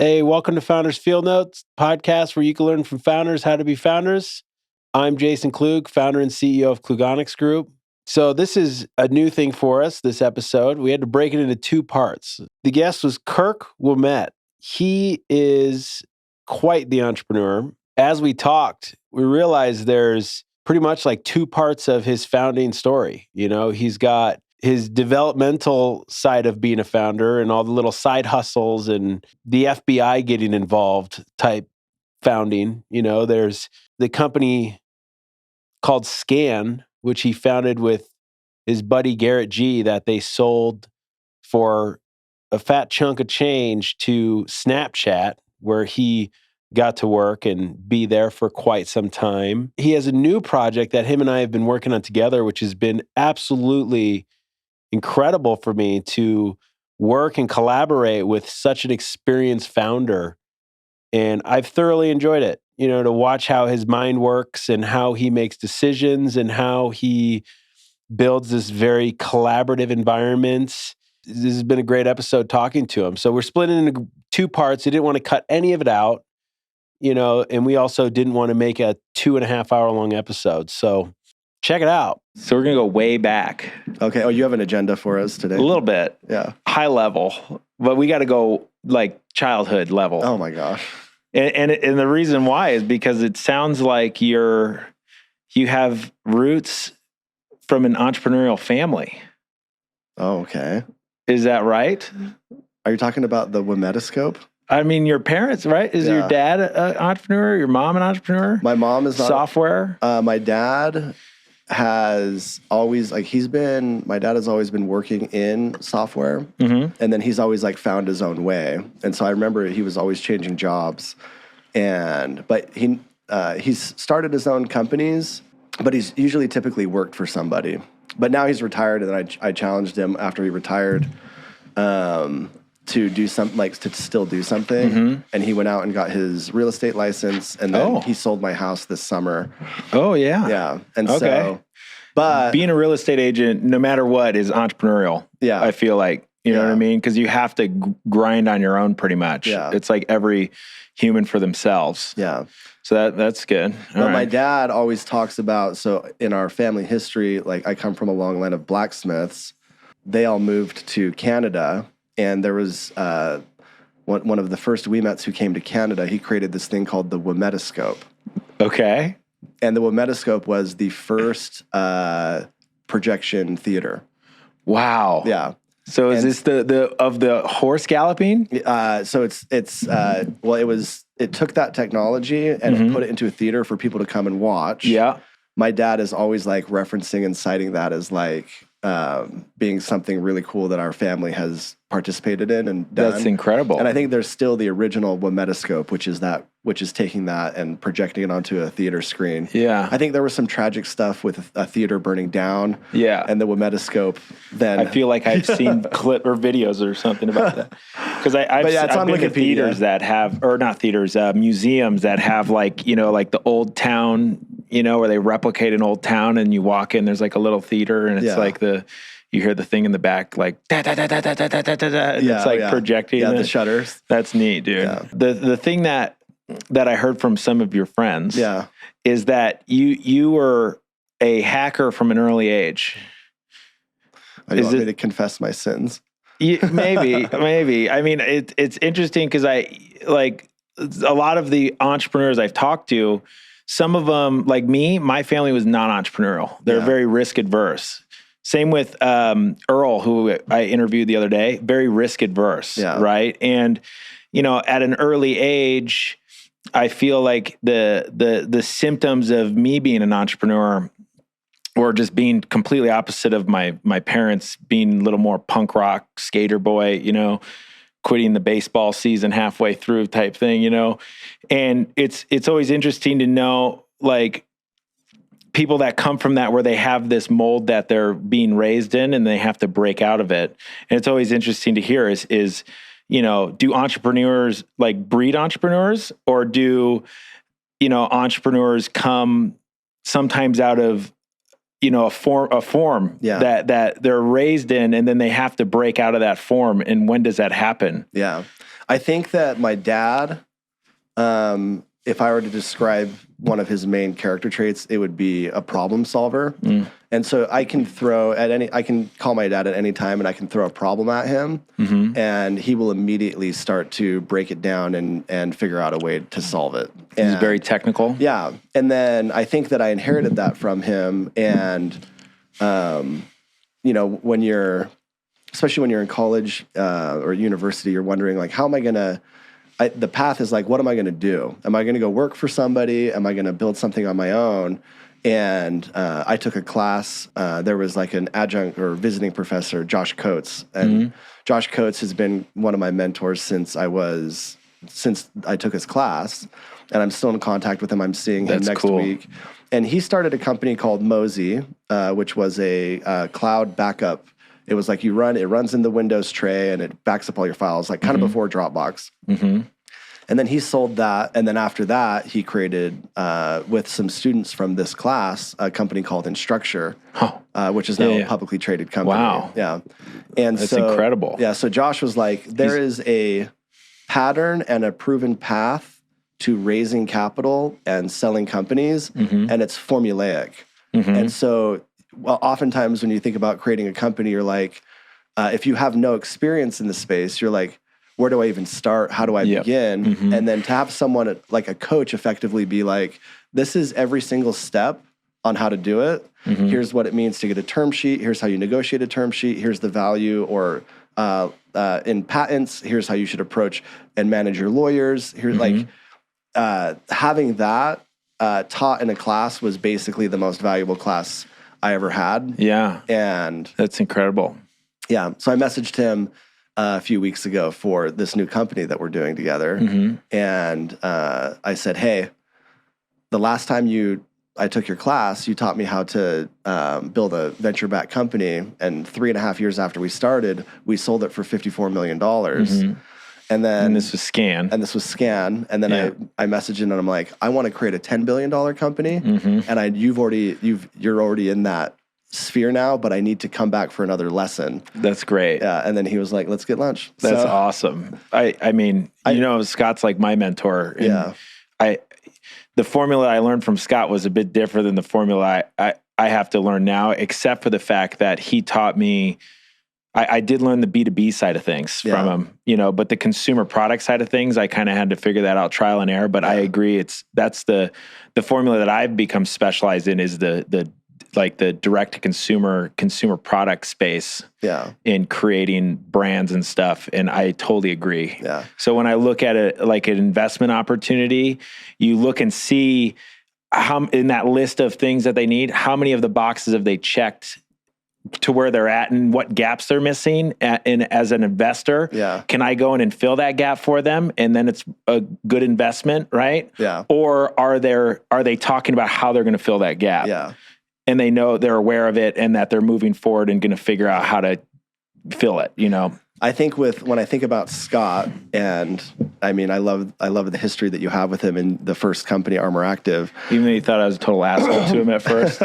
Hey, welcome to Founders Field Notes, podcast where you can learn from founders how to be founders. I'm Jason Klug, founder and CEO of Klugonyx Group. So this is a new thing for us, this episode. We had to break it into two parts. The guest was Kirk Ouimet. He is quite the entrepreneur. As we talked, we realized there's pretty much like two parts of his founding story. You know, he's got his developmental side of being a founder and all the little side hustles and the FBI getting involved type founding. You know, there's the company called Scan, which he founded with his buddy Garrett G, that they sold for a fat chunk of change to Snapchat, where he got to work and be there for quite some time. He has a new project that him and I have been working on together, which has been absolutely incredible for me to work and collaborate with such an experienced founder. And I've thoroughly enjoyed it, you know, to watch how his mind works and how he makes decisions and how he builds this very collaborative environment. This has been a great episode talking to him. So we're splitting into two parts. I didn't want to cut any of it out, you know, and we also didn't want to make a 2.5 hour long episode. So check it out. So we're going to go way back. Okay. Oh, you have an agenda for us today? A little bit. Yeah. High level. But we got to go like childhood level. Oh my gosh. And the reason why is because it sounds like you have roots from an entrepreneurial family. Oh, okay. Is that right? Are you talking about the Ouimetoscope? I mean, your parents, right? Is your dad an entrepreneur? Your mom an entrepreneur? My mom is not. Software? My dad has always, my dad has always been working in software. Mm-hmm. And then he's always found his own way. And so I remember he was always changing jobs. But he's started his own companies, but he's usually typically worked for somebody. But now he's retired, and then I challenged him after he retired to do something, to still do something. Mm-hmm. And he went out and got his real estate license, and then he sold my house this summer. Oh, yeah. Yeah. And so, but being a real estate agent, no matter what, is entrepreneurial. Yeah. I feel like, you know what I mean? Because you have to grind on your own pretty much. Yeah. It's like every human for themselves. Yeah. So that's good. But my dad always talks about, so in our family history, I come from a long line of blacksmiths. They all moved to Canada, and there was one of the first Ouimets who came to Canada. He created this thing called the Ouimetoscope. Okay. And the Ouimetoscope was the first projection theater. Wow. Yeah. So is this the of the horse galloping? So it took that technology and it put it into a theater for people to come and watch. Yeah. My dad is always referencing and citing that as being something really cool that our family has participated in and done. That's incredible. And I think there's still the original Ouimetoscope, which is taking that and projecting it onto a theater screen. Yeah. I think there was some tragic stuff with a theater burning down. Yeah. And the Ouimetoscope then. I feel like I've seen clip or videos or something about that. Because I've been to theaters that have, or not theaters, museums that have the old town, where they replicate an old town, and you walk in, there's a little theater, and it's you hear the thing in the back, da da da da da da da da da, and it's projecting. Yeah, the shutters. That's neat, dude. Yeah. The thing that I heard from some of your friends, is that you were a hacker from an early age. You want me to confess my sins? Maybe. I mean, it's interesting because a lot of the entrepreneurs I've talked to, some of them, like me, my family was not entrepreneurial. They're very risk adverse. Same with Earl, who I interviewed the other day, very risk adverse, right? And, at an early age, I feel like the symptoms of me being an entrepreneur or just being completely opposite of my parents, being a little more punk rock skater boy, quitting the baseball season halfway through type thing, and it's always interesting to know, people that come from that, where they have this mold that they're being raised in and they have to break out of it. And it's always interesting to hear is do entrepreneurs breed entrepreneurs, or do, entrepreneurs come sometimes out of a form that they're raised in, and then they have to break out of that form. And when does that happen? Yeah. I think that my dad, if I were to describe one of his main character traits, it would be a problem solver. And so I can call my dad at any time and I can throw a problem at him, and he will immediately start to break it down and figure out a way to solve it. And, he's very technical. Yeah. And then I think that I inherited that from him. And, especially when you're in college or university, you're wondering, like, how am I going to, the path is like, what am I going to do? Am I going to go work for somebody? Am I going to build something on my own? And I took a class. There was like an adjunct or visiting professor, Josh Coates. And Josh Coates has been one of my mentors since I took his class. And I'm still in contact with him. I'm seeing him next week. And he started a company called Mosey, which was a cloud backup. It was like it runs in the Windows tray and it backs up all your files, like kind of before Dropbox. And then he sold that. And then after that, he created, with some students from this class, a company called Instructure, which is now a publicly traded company. Wow. Yeah. And that's incredible. Yeah. So Josh was like, there is a pattern and a proven path to raising capital and selling companies, and it's formulaic. And so, well, oftentimes when you think about creating a company, you're like, if you have no experience in the space, you're like, where do I even start? How do I begin? And then to have someone like a coach effectively be like, this is every single step on how to do it. Here's what it means to get a term sheet. Here's how you negotiate a term sheet. Here's the value, or in patents, here's how you should approach and manage your lawyers. Here's having that taught in a class was basically the most valuable class I ever had. Yeah. And that's incredible. Yeah. So I messaged him a few weeks ago for this new company that we're doing together. And I said, hey, the last time I took your class, you taught me how to build a venture-backed company. And 3.5 years after we started, we sold it for $54 million. And this was Scan. And then I messaged him and I'm like, I want to create a $10 billion company. And you're already in that sphere now, but I need to come back for another lesson. That's great. Yeah. And then he was like, let's get lunch. That's awesome. I mean, Scott's like my mentor. And the formula I learned from Scott was a bit different than the formula I have to learn now, except for the fact that he taught me. I did learn the B2B side of things from him, but the consumer product side of things, I kind of had to figure that out trial and error. But I agree, that's the formula that I've become specialized in is the direct to consumer product space. In creating brands and stuff, and I totally agree. So when I look at it like an investment opportunity, you look and see how in that list of things that they need, how many of the boxes have they checked to where they're at and what gaps they're missing. And as an investor, can I go in and fill that gap for them? And then it's a good investment, right? Or are they talking about how they're going to fill that gap? And they know they're aware of it and that they're moving forward and going to figure out how to fill it, I think when I think about Scott, and I mean, I love the history that you have with him in the first company, Armor Active. Even though you thought I was a total asshole to him at first.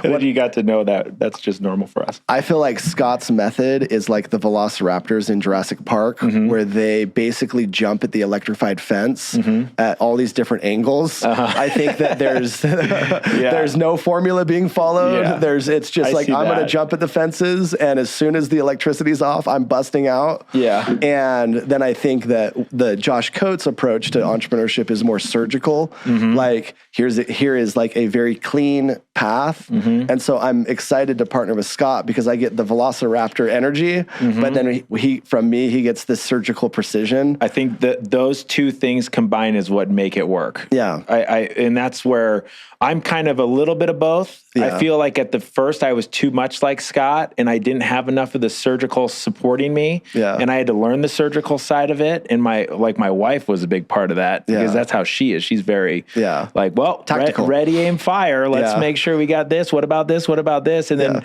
When you got to know that's just normal for us. I feel like Scott's method is like the velociraptors in Jurassic Park, where they basically jump at the electrified fence at all these different angles. I think that there's no formula being followed. It's just like, I'm going to jump at the fences, and as soon as the electricity's off, I'm busting out. And then I think that the Josh Coates approach to entrepreneurship is more surgical. Like here is like a very clean path. And so I'm excited to partner with Scott because I get the velociraptor energy, but then he gets this surgical precision. I think that those two things combined is what make it work. And that's where I'm kind of a little bit of both. I feel like at the first I was too much like Scott and I didn't have enough of the surgical supporting me. And I had to learn the surgical side of it. And my wife was a big part of that because that's how she is. She's very like, well, tactical. Ready, aim, fire. Let's make sure we got this. What about this? What about this? And then,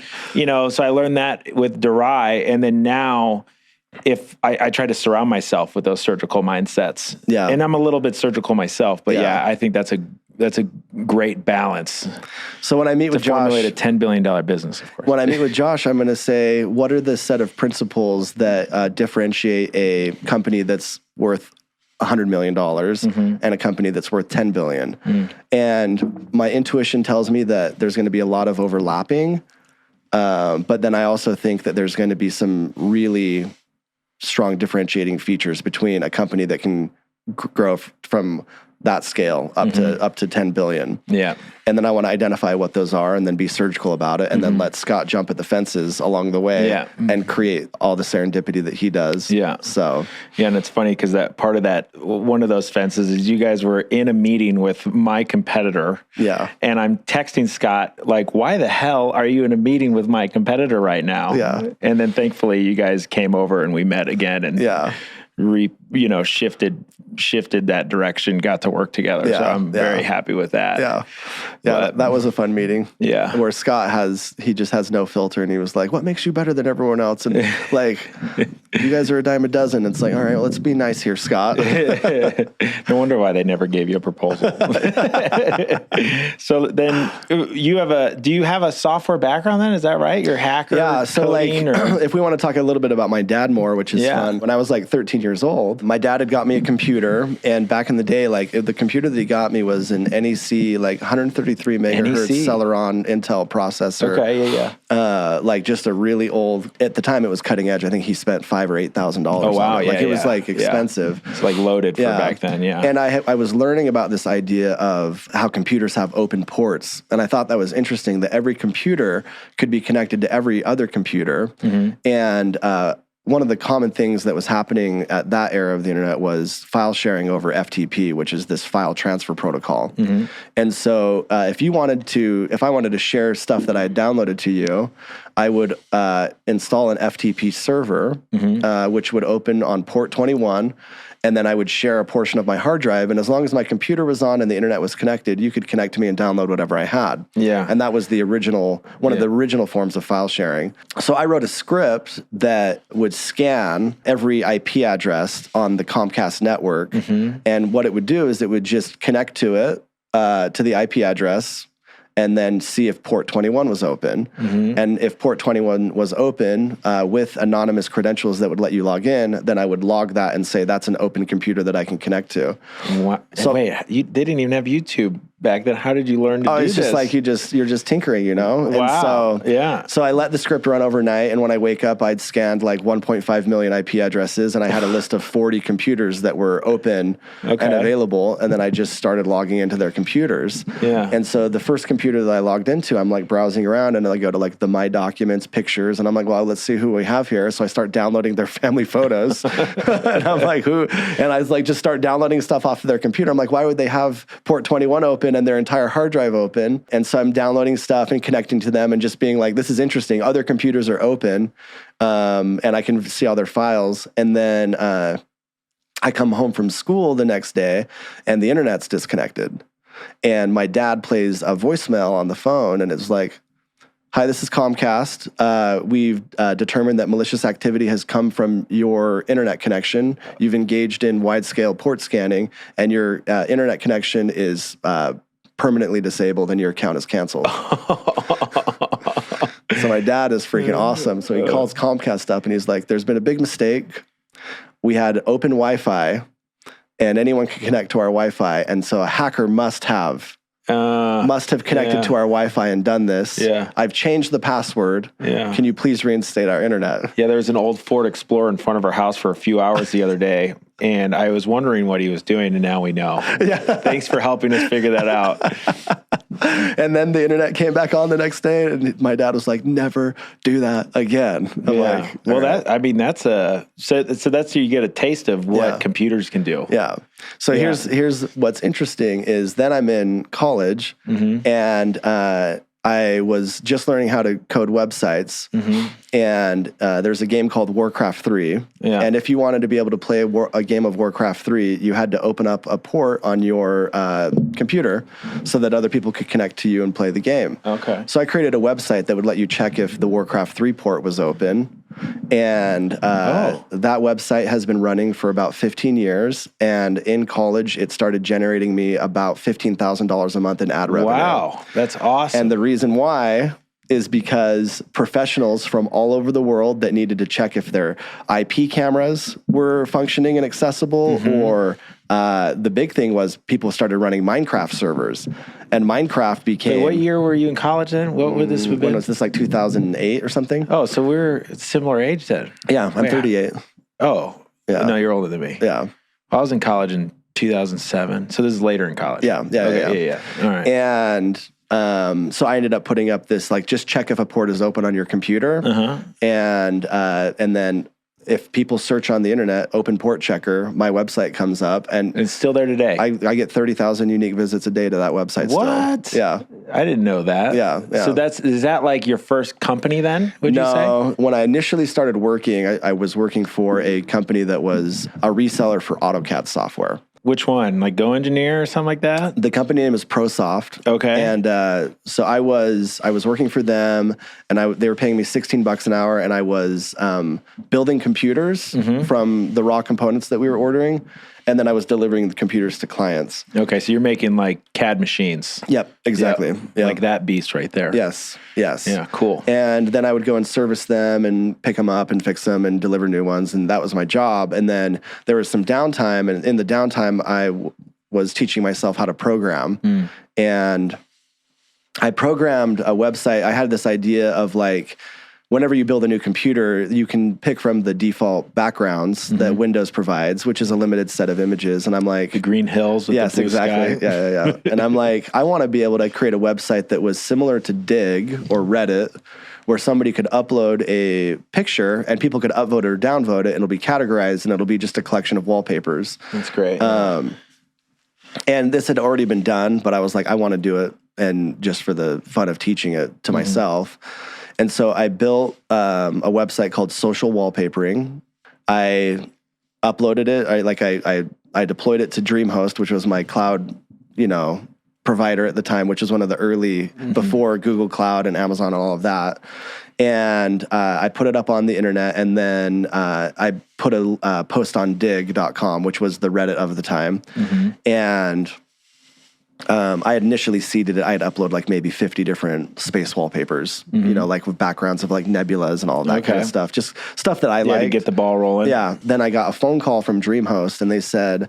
so I learned that with Durai. And then now if I try to surround myself with those surgical mindsets. Yeah. And I'm a little bit surgical myself, but I think that's a great balance. So when I meet with Josh, formulate a $10 billion business, of course. When I meet with Josh, I'm going to say, what are the set of principles that differentiate a company that's worth $100 million and a company that's worth $10 billion? And my intuition tells me that there's going to be a lot of overlapping. But then I also think that there's going to be some really strong differentiating features between a company that can grow from that scale up to 10 billion. Yeah. And then I want to identify what those are and then be surgical about it and then let Scott jump at the fences along the way and create all the serendipity that he does. Yeah. So. Yeah, and it's funny because that part of that, one of those fences is you guys were in a meeting with my competitor. Yeah. And I'm texting Scott, like, why the hell are you in a meeting with my competitor right now? Yeah. And then thankfully you guys came over and we met again and shifted that direction, got to work together. So I'm very happy with that. Yeah. Yeah. But that was a fun meeting. Yeah. Where Scott he just has no filter and he was like, what makes you better than everyone else? And like, you guys are a dime a dozen. It's like, all right, well, let's be nice here, Scott. No wonder why they never gave you a proposal. So then do you have a software background then? Is that right? You're a hacker? Yeah. So if we want to talk a little bit about my dad more, which is fun. When I was like 13 years old, my dad had got me a computer. And back in the day, like the computer that he got me was an NEC, like 133 megahertz Celeron Intel processor. Okay, yeah. Like just a really old, at the time it was cutting edge. I think he spent $5,000 or $8,000. Oh, wow. Like it was like expensive. It's like loaded for back then, yeah. And I was learning about this idea of how computers have open ports. And I thought that was interesting that every computer could be connected to every other computer. And one of the common things that was happening at that era of the internet was file sharing over FTP, which is this file transfer protocol. And so if I wanted to share stuff that I had downloaded to you, I would install an FTP server, which would open on port 21. And then I would share a portion of my hard drive. And as long as my computer was on and the internet was connected, you could connect to me and download whatever I had. Yeah. And that was the original, one of the original forms of file sharing. So I wrote a script that would scan every IP address on the Comcast network. And what it would do is it would just connect to it, to the IP address, and then see if port 21 was open. And if port 21 was open with anonymous credentials that would let you log in, then I would log that and say that's an open computer that I can connect to. What? So wait, they didn't even have YouTube back then. How did you learn to do this? It's just like you're just tinkering, you know? Wow. And so I let the script run overnight, and when I wake up, I'd scanned like 1.5 million IP addresses, and I had a list of 40 computers that were open and available, and then I just started logging into their computers. Yeah. And so the first computer that I logged into, I'm like browsing around, and I go to like the My Documents, pictures, and I'm like, well, let's see who we have here. So I start downloading their family photos, and I'm like, who? And I was like, just start downloading stuff off of their computer. I'm like, why would they have port 21 open and their entire hard drive open? And so I'm downloading stuff and connecting to them and just being like, this is interesting. Other computers are open, and I can see all their files. And then I come home from school the next day and the internet's disconnected. And my dad plays a voicemail on the phone, and it's like, hi, this is Comcast. We've determined that malicious activity has come from your internet connection. You've engaged in wide-scale port scanning, and your internet connection is permanently disabled, and your account is canceled. So my dad is freaking awesome. So he calls Comcast up, and he's like, there's been a big mistake. We had open Wi-Fi, and anyone can connect to our Wi-Fi, and so a hacker must have connected to our Wi-Fi and done this. Yeah. I've changed the password. Yeah. Can you please reinstate our internet? Yeah, there was an old Ford Explorer in front of our house for a few hours the other day, and I was wondering what he was doing, and now we know. Yeah. Thanks for helping us figure that out. And then the internet came back on the next day, and my dad was like, never do that again. I'm like, well, right. that's so that's so you get a taste of what computers can do. Yeah. So here's what's interesting is then I'm in college, and I was just learning how to code websites, and there's a game called Warcraft 3. Yeah. And if you wanted to be able to play a game of Warcraft 3, you had to open up a port on your computer so that other people could connect to you and play the game. Okay. So I created a website that would let you check if the Warcraft 3 port was open. And that website has been running for about 15 years. And in college, it started generating me about $15,000 a month in ad revenue. Wow, that's awesome. And the reason why is because professionals from all over the world that needed to check if their IP cameras were functioning and accessible, or the big thing was people started running Minecraft servers, and Minecraft became... So what year were you in college then? What would this have been? When was this, like 2008 or something? Oh, so we're similar age then. Yeah, I'm 38. Oh, yeah. No, you're older than me. Yeah. I was in college in 2007, so this is later in college. Yeah. All right. And so I ended up putting up this, like, just check if a port is open on your computer. And then if people search on the internet, open port checker, my website comes up, and it's still there today. I get 30,000 unique visits a day to that website. What? Still. Yeah. I didn't know that. Yeah. So is that like your first company then, would you say? No, when I initially started working, I was working for a company that was a reseller for AutoCAD software. Which one? Like Go Engineer or something like that? The company name is ProSoft. Okay. And so I was working for them, and they were paying me $16 an hour, and I was building computers from the raw components that we were ordering, and then I was delivering the computers to clients. Okay, so you're making like CAD machines. Yep, exactly. Yep. Yep. Like that beast right there. Yes. Yeah, cool. And then I would go and service them and pick them up and fix them and deliver new ones, and that was my job. And then there was some downtime, and in the downtime, I was teaching myself how to program. And I programmed a website. I had this idea of, like, whenever you build a new computer, you can pick from the default backgrounds that Windows provides, which is a limited set of images. And I'm like... The green hills with the blue exactly. sky. Yeah. And I'm like, I want to be able to create a website that was similar to Dig or Reddit, where somebody could upload a picture and people could upvote it or downvote it, and it'll be categorized, and it'll be just a collection of wallpapers. That's great. And this had already been done, but I was like, I want to do it, and just for the fun of teaching it to myself. And so I built a website called Social Wallpapering. I uploaded it. I deployed it to DreamHost, which was my cloud, provider at the time, which was one of the early, before Google Cloud and Amazon and all of that. And I put it up on the internet, and then I put a post on dig.com, which was the Reddit of the time. And I had initially seeded it. I had uploaded like maybe 50 different space wallpapers, like with backgrounds of like nebulas and all that kind of stuff. Just stuff that I liked. To get the ball rolling. Yeah. Then I got a phone call from DreamHost, and they said,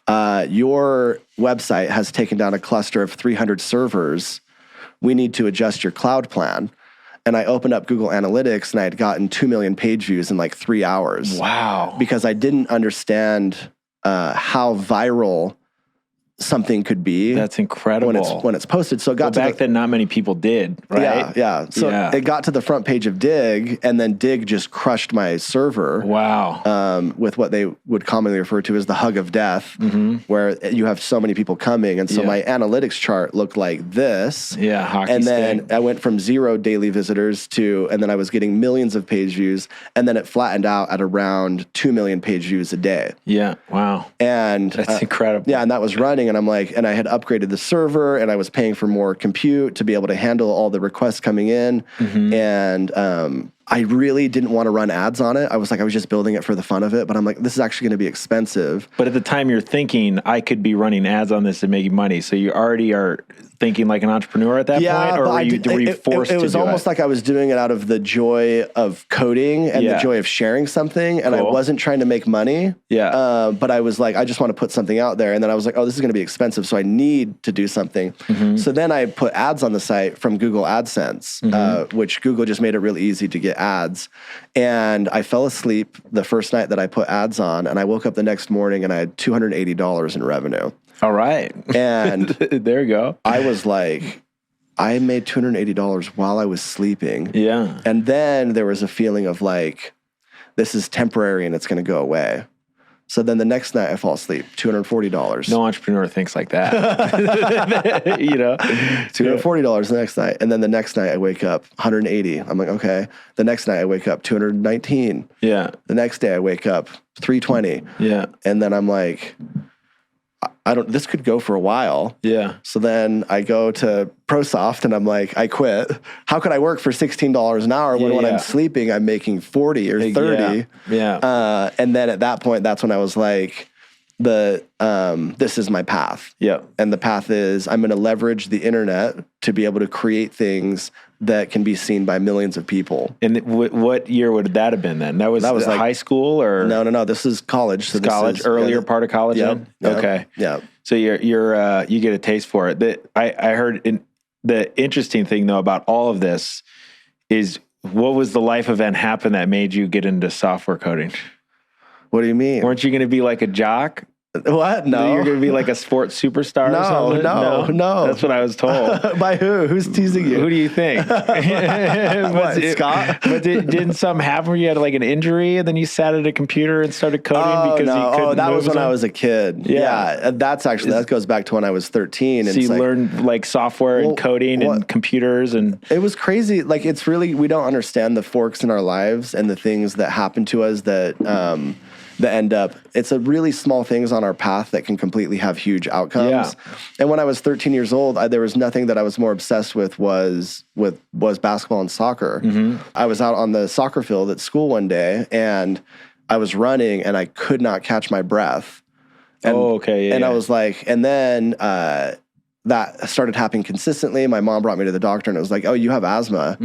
your website has taken down a cluster of 300 servers. We need to adjust your cloud plan. And I opened up Google Analytics, and I had gotten 2 million page views in like 3 hours. Wow. Because I didn't understand how viral something could be. That's incredible. When it's posted. So it got back then, not many people did, right? Yeah. So it got to the front page of Dig, and then Dig just crushed my server. Wow. With what they would commonly refer to as the hug of death, where you have so many people coming. And so my analytics chart looked like this. Yeah, hockey And then stick. I went from 0 daily visitors and then I was getting millions of page views, and then it flattened out at around 2 million page views a day. Yeah, wow. And that's incredible. Yeah, and that was running. And I'm like, and I had upgraded the server, and I was paying for more compute to be able to handle all the requests coming in. And I really didn't want to run ads on it. I was just building it for the fun of it, but I'm like, this is actually going to be expensive. But at the time you're thinking, I could be running ads on this and making money. So you already are thinking like an entrepreneur at that point? Or were you forced to do it? It was almost like I was doing it out of the joy of coding and the joy of sharing something. And I wasn't trying to make money. Yeah. But I was like, I just want to put something out there. And then I was like, oh, this is going to be expensive, so I need to do something. So then I put ads on the site from Google AdSense, which Google just made it really easy to get ads. And I fell asleep the first night that I put ads on, and I woke up the next morning and I had $280 in revenue. All right. And there you go. I was like, I made $280 while I was sleeping. Yeah. And then there was a feeling of like, this is temporary and it's going to go away. So then the next night I fall asleep, $240. No entrepreneur thinks like that. $240 the next night. And then the next night I wake up, 180. I'm like, okay. The next night I wake up, 219. Yeah. The next day I wake up, 320. Yeah. And then I'm like, this could go for a while. Yeah. So then I go to ProSoft and I'm like, I quit. How could I work for $16 an hour when I'm sleeping, I'm making 40 or 30? Yeah. And then at that point, that's when I was like, this is my path. Yeah. And the path is I'm going to leverage the internet to be able to create things that can be seen by millions of people. And what year would that have been then? That was like high school or? No. This is college. So college, earlier part of college. Yep. Okay. Yeah. So you get a taste for it. I heard the interesting thing though about all of this is what was the life event happen that made you get into software coding? What do you mean? Weren't you going to be like a jock? What? No. You're going to be like a sports superstar or something? No. That's what I was told. By who? Who's teasing you? Who do you think? Scott? But didn't something happen where you had like an injury and then you sat at a computer and started coding because you couldn't that was move when I was a kid. Yeah. That goes back to when I was 13. So you learned like software and coding and computers and... It was crazy. Like it's really, we don't understand the forks in our lives and the things that happen to us that end up, it's a really small things on our path that can completely have huge outcomes. Yeah. And when I was 13 years old, there was nothing that I was more obsessed with was basketball and soccer. Mm-hmm. I was out on the soccer field at school one day and I was running and I could not catch my breath. And, I was like, and then that started happening consistently. My mom brought me to the doctor and it was like, oh, you have asthma.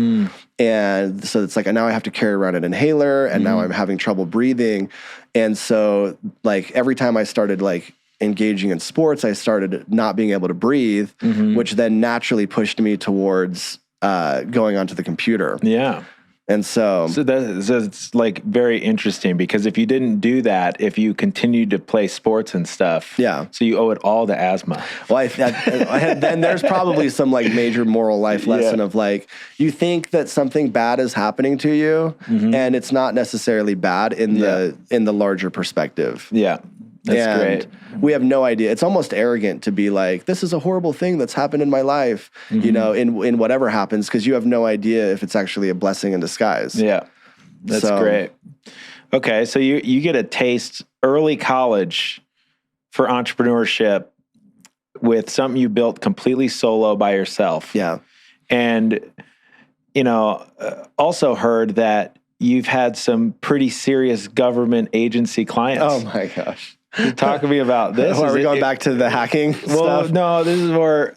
And so it's like, now I have to carry around an inhaler and now I'm having trouble breathing. And so like every time I started like engaging in sports, I started not being able to breathe, which then naturally pushed me towards going onto the computer. Yeah. And so it's like very interesting because if you didn't do that, if you continued to play sports and stuff, so you owe it all to asthma. Well, then there's probably some like major moral life lesson of like, you think that something bad is happening to you and it's not necessarily bad in the larger perspective. Yeah. That's great. We have no idea. It's almost arrogant to be like, this is a horrible thing that's happened in my life, you know, in whatever happens, because you have no idea if it's actually a blessing in disguise. Yeah. That's great. Okay. So you get a taste early college for entrepreneurship with something you built completely solo by yourself. Yeah. And, you know, also heard that you've had some pretty serious government agency clients. Oh my gosh. Talk to me about this. Are we going back to the hacking stuff? No, this is more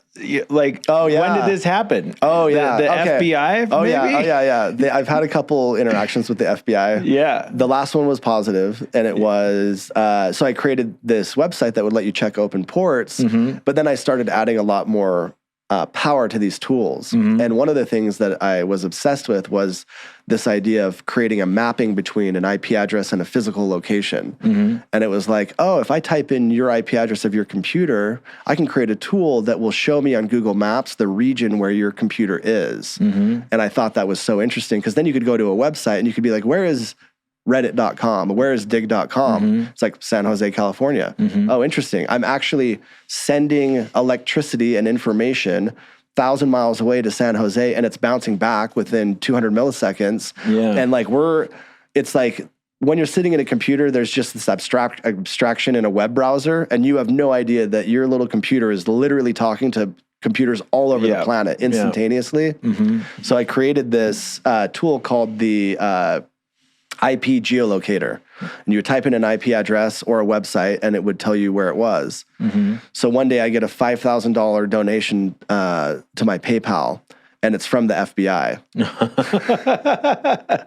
like, when did this happen? Oh, yeah. The FBI? Oh, maybe? Yeah. I've had a couple interactions with the FBI. Yeah. The last one was positive, and it was, so I created this website that would let you check open ports, but then I started adding a lot more power to these tools. And one of the things that I was obsessed with was this idea of creating a mapping between an IP address and a physical location. And it was like, oh, if I type in your IP address of your computer, I can create a tool that will show me on Google Maps the region where your computer is. And I thought that was so interesting because then you could go to a website and you could be like, where is reddit.com, where is dig.com? It's like San Jose, California. Oh, interesting. I'm actually sending electricity and information 1,000 miles away to San Jose and it's bouncing back within 200 milliseconds. And like it's like when you're sitting in a computer, there's just this abstraction in a web browser and you have no idea that your little computer is literally talking to computers all over the planet instantaneously. So I created this tool called the IP geolocator. And you would type in an IP address or a website and it would tell you where it was. So one day I get a $5,000 donation to my PayPal and it's from the FBI.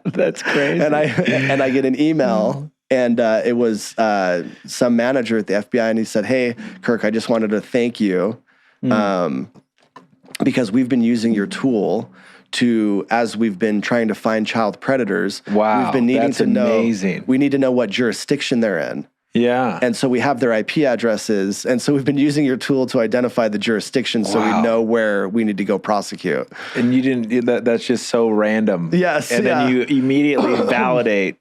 That's crazy. And I get an email and it was some manager at the FBI and he said, hey, Kirk, I just wanted to thank you because we've been using your tool as we've been trying to find child predators. Wow, we've been needing to know. Amazing. We need to know what jurisdiction they're in. Yeah. And so we have their IP addresses. And so we've been using your tool to identify the jurisdiction so we know where we need to go prosecute. And you didn't, that's just so random. Yes. And then you immediately validate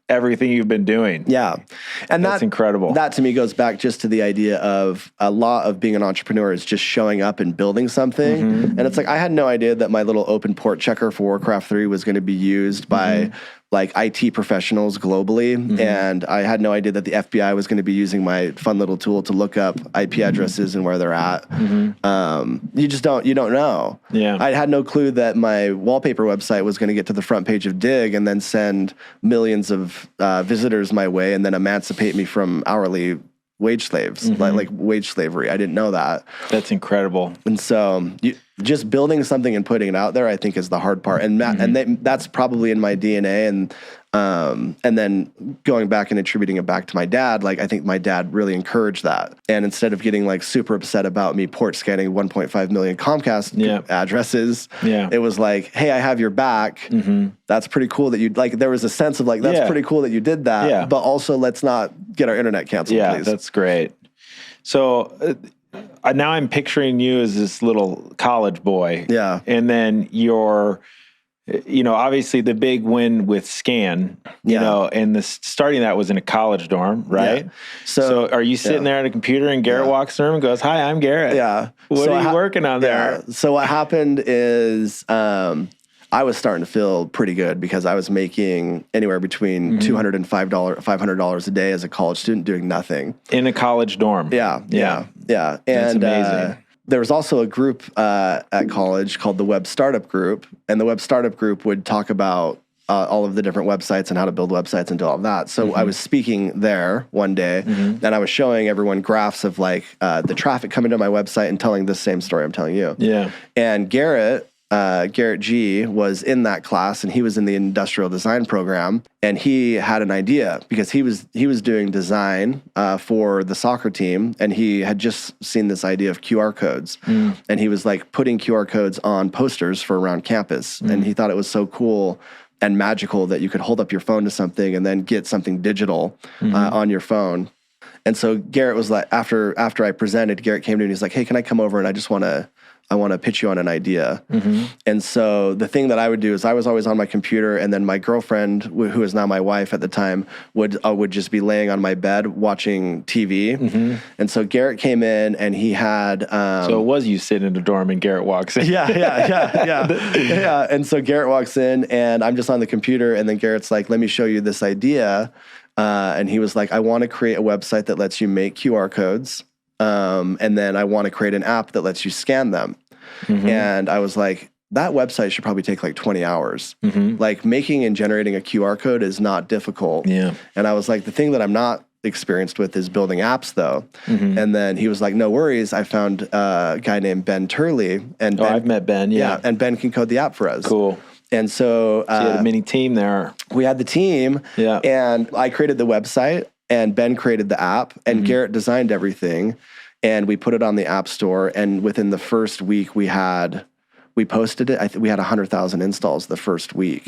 everything you've been doing. Yeah. And that's incredible. That to me goes back just to the idea of a lot of being an entrepreneur is just showing up and building something. And it's like, I had no idea that my little open port checker for Warcraft 3 was going to be used by like IT professionals globally. And I had no idea that the FBI was going to be using my fun little tool to look up IP addresses and where they're at. You don't know. Yeah. I had no clue that my wallpaper website was going to get to the front page of Dig and then send millions of visitors my way and then emancipate me from hourly wage slaves, like wage slavery. I didn't know that. That's incredible. And so just building something and putting it out there, I think, is the hard part. And that's probably in my DNA. And then going back and attributing it back to my dad, like I think my dad really encouraged that. And instead of getting like super upset about me port scanning 1.5 million Comcast addresses, it was like, hey, I have your back. That's pretty cool that you like. There was a sense of like, that's pretty cool that you did that. But also, let's not get our internet canceled, please. That's great. So now I'm picturing you as this little college boy. Yeah. And then you're, obviously the big win with Scan, and starting that was in a college dorm, right? Yeah. So are you sitting there at a computer and Garrett walks in the room and goes, "Hi, I'm Garrett." Yeah. What are you working on there? So what happened is I was starting to feel pretty good because I was making anywhere between $200 and $500 a day as a college student doing nothing. In a college dorm. Yeah. And that's amazing. There was also a group at college called the Web Startup Group, and the Web Startup Group would talk about all of the different websites and how to build websites and do all of that. So I was speaking there one day, and I was showing everyone graphs of like the traffic coming to my website and telling this same story I'm telling you. Yeah. And Garrett G was in that class, and he was in the industrial design program, and he had an idea because he was doing design for the soccer team, and he had just seen this idea of QR codes, and he was like putting QR codes on posters for around campus, and he thought it was so cool and magical that you could hold up your phone to something and then get something digital on your phone. And so Garrett was like, after I presented, Garrett came to me and he's like, "Hey, can I come over and I want to pitch you on an idea." And so the thing that I would do is I was always on my computer, and then my girlfriend, who is now my wife at the time, would just be laying on my bed watching TV. And so Garrett came in, and he had... so it was you sitting in the dorm and Garrett walks in. Yeah. And so Garrett walks in, and I'm just on the computer, and then Garrett's like, "Let me show you this idea." And he was like, "I want to create a website that lets you make QR codes. And then I want to create an app that lets you scan them." And I was like, that website should probably take like 20 hours. Like making and generating a QR code is not difficult. Yeah. And I was like, the thing that I'm not experienced with is building apps though. And then he was like, "No worries. I found a guy named Ben Turley." And Ben, I've met Ben. Yeah. And Ben can code the app for us. Cool. And so, you had a mini team there. We had the team. Yeah. And I created the website, and Ben created the app, and Garrett designed everything. And we put it on the App Store, and within the first week we posted it. We had 100,000 installs the first week.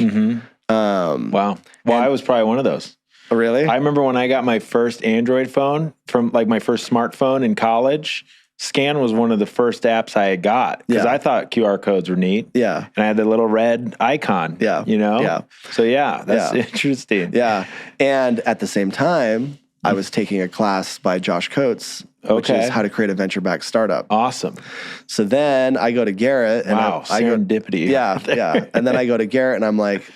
Wow. Well, I was probably one of those. Oh, really? I remember when I got my first Android phone from like my first smartphone in college, Scan was one of the first apps I had got because I thought QR codes were neat. Yeah. And I had the little red icon. Yeah. Yeah. So that's interesting. Yeah. And at the same time, I was taking a class by Josh Coates, which is how to create a venture-backed startup. Awesome. So then I go to Garrett. And serendipity. Yeah. And then I go to Garrett, and I'm like,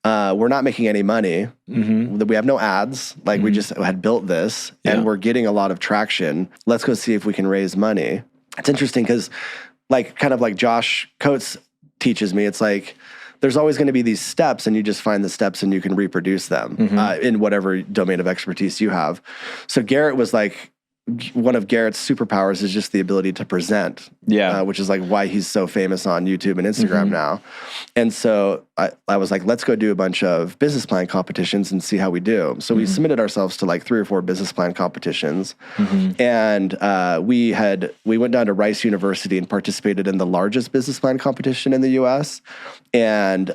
we're not making any money. We have no ads. Like we just had built this, and we're getting a lot of traction. Let's go see if we can raise money. It's interesting because kind of like Josh Coates teaches me, it's like, there's always going to be these steps, and you just find the steps and you can reproduce them in whatever domain of expertise you have. So Garrett was like, one of Garrett's superpowers is just the ability to present, which is like why he's so famous on YouTube and Instagram now. And so I was like, let's go do a bunch of business plan competitions and see how we do. So we submitted ourselves to like 3 or 4 business plan competitions. And we went down to Rice University and participated in the largest business plan competition in the US. And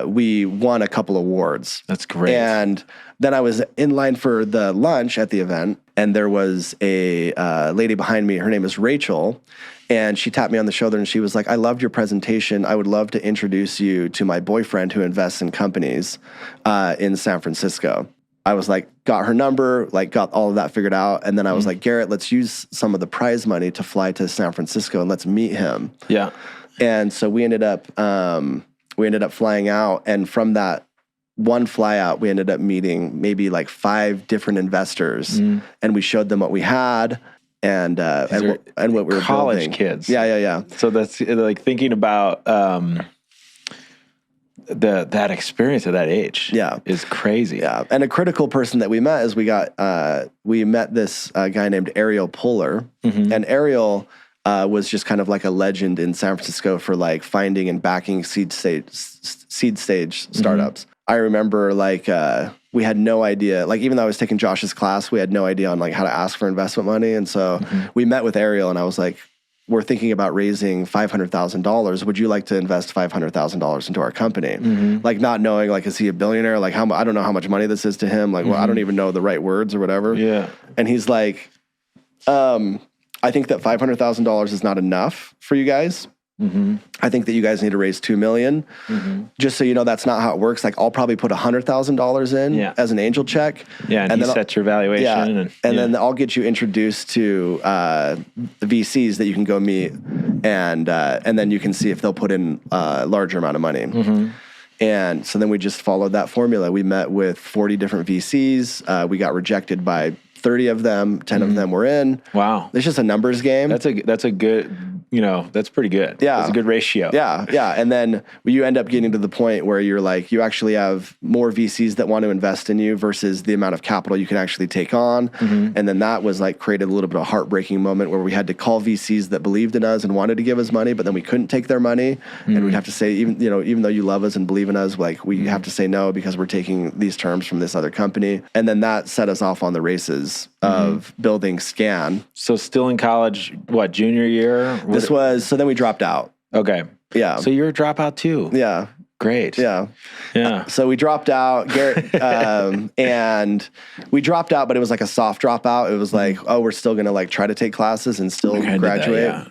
we won a couple awards. That's great. And then I was in line for the lunch at the event, and there was a lady behind me. Her name is Rachel, And she tapped me on the shoulder and she was like, I loved your presentation. I would love to introduce you to my boyfriend who invests in companies in San Francisco. I was like, got her number, like got all of that figured out. And then I was like, Garrett, let's use some of the prize money to fly to San Francisco and let's meet him. Yeah. And so we ended up flying out. And from that one fly out, we ended up meeting maybe like 5 different investors and we showed them what we had and what we were college building. Kids. Yeah. So that's like thinking about, that experience at that age is crazy. Yeah. And a critical person that we met is we met this guy named Ariel Puller. And Ariel was just kind of like a legend in San Francisco for like finding and backing seed stage startups. I remember like we had no idea, like even though I was taking Josh's class, we had no idea on like how to ask for investment money. And so we met with Ariel and I was like, we're thinking about raising $500,000. Would you like to invest $500,000 into our company? Like not knowing, like, is he a billionaire? Like I don't know how much money this is to him. Like, well, I don't even know the right words or whatever. Yeah. And he's like, I think that $500,000 is not enough for you guys. I think that you guys need to raise $2 million. Just so you know, that's not how it works. Like I'll probably put $100,000 in as an angel check. Yeah, and he sets your valuation. And then I'll get you introduced to the VCs that you can go meet, and then you can see if they'll put in a larger amount of money. And so then we just followed that formula. We met with 40 different VCs. We got rejected by 30 of them. 10 of them were in. Wow, it's just a numbers game. That's a good. That's pretty good. Yeah. That's a good ratio. Yeah. And then you end up getting to the point where you're like, you actually have more VCs that want to invest in you versus the amount of capital you can actually take on. And then that was like created a little bit of a heartbreaking moment where we had to call VCs that believed in us and wanted to give us money, but then we couldn't take their money. And we'd have to say, even though you love us and believe in us, like we have to say no because we're taking these terms from this other company. And then that set us off on the races of building Scan. So still in college, junior year? So then we dropped out. Okay. Yeah. So you're a dropout too. Yeah. Great. Yeah. So we dropped out, Garrett, and we dropped out, but it was like a soft dropout. It was like, we're still going to like try to take classes and still graduate.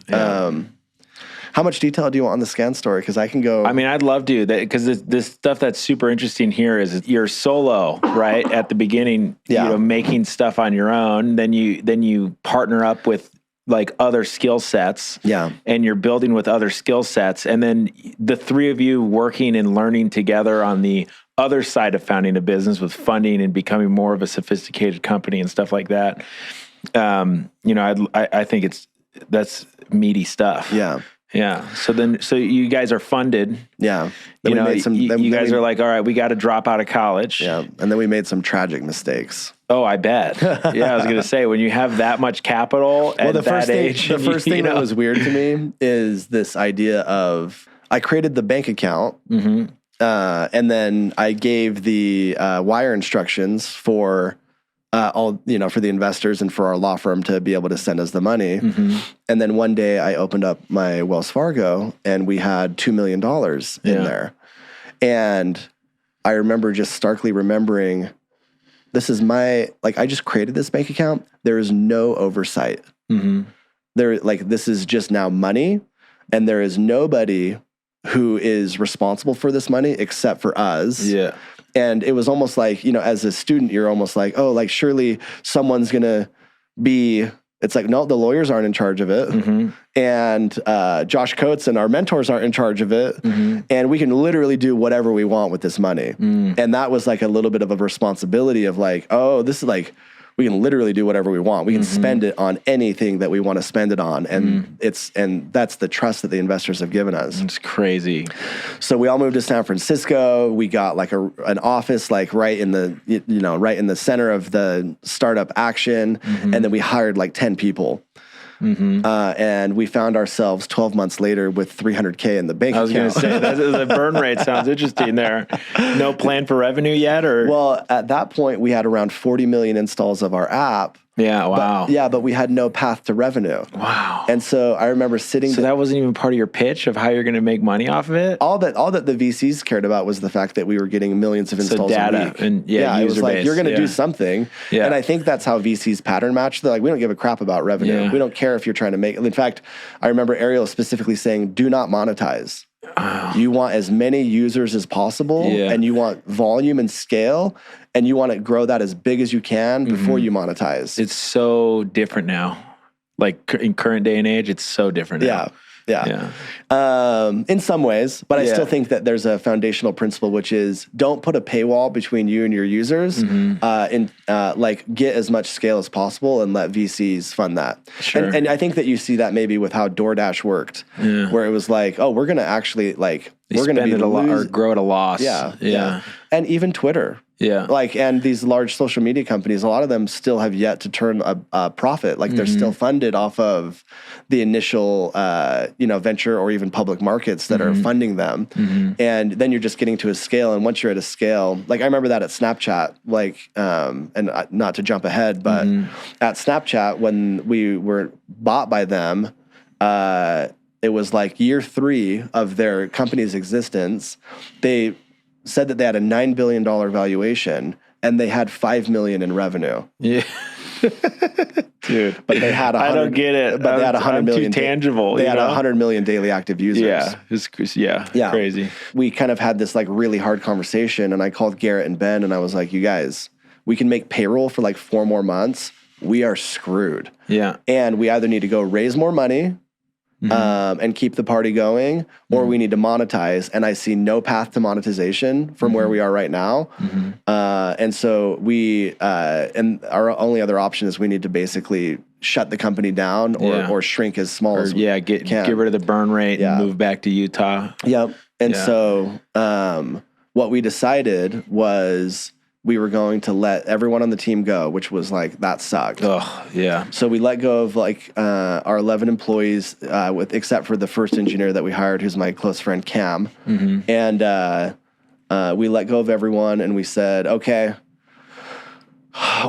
How much detail do you want on the Scan story? Because I can go. I mean, I'd love to, because this stuff that's super interesting here is you're solo, right? At the beginning, making stuff on your own. Then you partner up with like other skill sets. Yeah. And you're building with other skill sets. And then the 3 of you working and learning together on the other side of founding a business with funding and becoming more of a sophisticated company and stuff like that. I think that's meaty stuff. Yeah. Yeah. So you guys are funded. Yeah. Then you guys are like, all right, we got to drop out of college. Yeah. And then we made some tragic mistakes. Oh, I bet. Yeah, I was going to say, when you have that much capital at that age. The first thing that was weird to me is this idea of, I created the bank account, and then I gave the wire instructions for for the investors and for our law firm to be able to send us the money. And then one day I opened up my Wells Fargo and we had $2 million in there. And I remember just starkly remembering, this is I just created this bank account. There is no oversight. This is just now money, and there is nobody who is responsible for this money except for us. Yeah. And it was almost like, as a student, you're almost like, oh, like surely someone's going to be, it's like, no, the lawyers aren't in charge of it. And Josh Coates and our mentors aren't in charge of it. And we can literally do whatever we want with this money. And that was like a little bit of a responsibility of like, oh, this is like, we can literally do whatever we want. We can spend it on anything that we want to spend it on. And that's the trust that the investors have given us. It's crazy. So we all moved to San Francisco. We got like an office, like right in the center of the startup action. And then we hired like 10 people. And we found ourselves 12 months later with $300K in the bank account. I was going to say, the burn rate sounds interesting there. No plan for revenue yet? Or? Well, at that point, we had around 40 million installs of our app. Yeah. Wow. But we had no path to revenue. Wow. And so I remember sitting. So that wasn't even part of your pitch of how you're going to make money off of it? All that the VCs cared about was the fact that we were getting millions of installs data a week. and it was user like, base. you're going to do something. Yeah. And I think that's how VCs pattern match. They're like, we don't give a crap about revenue. Yeah. We don't care if you're trying to make. In fact, I remember Ariel specifically saying, do not monetize. Oh. You want as many users as possible, and you want volume and scale, and you want to grow that as big as you can before you monetize. It's so different now. Like in current day and age, it's so different now. Yeah. In some ways, but I still think that there's a foundational principle, which is don't put a paywall between you and your users. Like get as much scale as possible and let VCs fund that. Sure. And I think that you see that maybe with how DoorDash worked, where it was like, oh, we're going to actually we're going to be at a lot or grow at a loss. Yeah. And even Twitter. Yeah. And these large social media companies, a lot of them still have yet to turn a profit. Like they're still funded off of the initial, venture or even public markets that are funding them. And then you're just getting to a scale. And once you're at a scale, like I remember that at Snapchat, and not to jump ahead, but at Snapchat, when we were bought by them, it was like year 3 of their company's existence. They said that they had a $9 billion valuation and they had $5 million in revenue. Yeah. Dude. But they had I don't get it. But they had 100 million. Too tangible. They had 100 million daily active users. Yeah. It's crazy. We kind of had this like really hard conversation, and I called Garrett and Ben and I was like, you guys, we can make payroll for like 4 more months. We are screwed. Yeah. And we either need to go raise more money and keep the party going, or we need to monetize. And I see no path to monetization from where we are right now. And so and our only other option is we need to basically shut the company down or shrink as small as we can. Get rid of the burn rate and move back to Utah. Yep. And so what we decided was we were going to let everyone on the team go, which was like, that sucked. Oh, yeah. So we let go of like our 11 employees, except for the first engineer that we hired, who's my close friend Cam. And we let go of everyone, and we said, okay,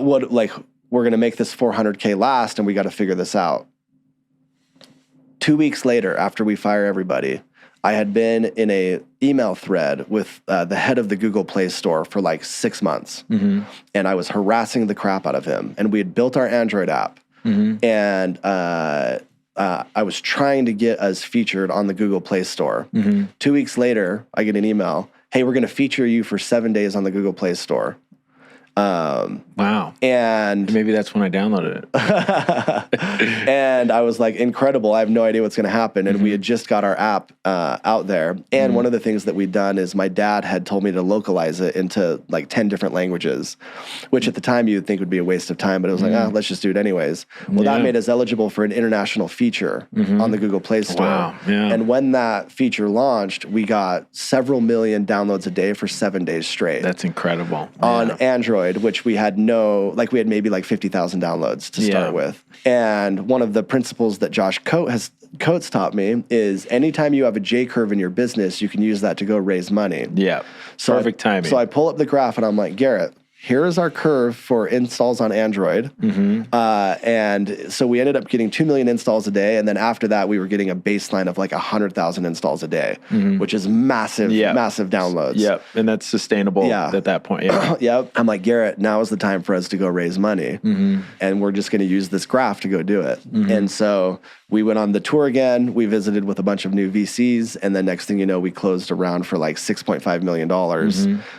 we're going to make this 400K last, and we got to figure this out. 2 weeks later, after we fire everybody, I had been in a email thread with the head of the Google Play Store for like 6 months. And I was harassing the crap out of him. And we had built our Android app. And I was trying to get us featured on the Google Play Store. 2 weeks later, I get an email, hey, we're going to feature you for 7 days on the Google Play Store. Wow. And maybe that's when I downloaded it. And I was like, incredible. I have no idea what's going to happen. And we had just got our app out there. And one of the things that we'd done is my dad had told me to localize it into like 10 different languages, which at the time you'd think would be a waste of time, but it was like, let's just do it anyways. Well, that made us eligible for an international feature on the Google Play Store. Wow. Yeah. And when that feature launched, we got several million downloads a day for 7 days straight. That's incredible. On Android, which we had we had maybe like 50,000 downloads to start with. And one of the principles that Josh Coates taught me is anytime you have a J curve in your business, you can use that to go raise money. Yeah. So perfect timing. So I pull up the graph and I'm like, Garrett, here is our curve for installs on Android. And so we ended up getting 2 million installs a day. And then after that, we were getting a baseline of like 100,000 installs a day, which is massive downloads. Yep. And that's sustainable at that point. Yeah. Yep. I'm like, Garrett, now is the time for us to go raise money. And we're just going to use this graph to go do it. And so we went on the tour again. We visited with a bunch of new VCs. And then next thing you know, we closed a round for like $6.5 million.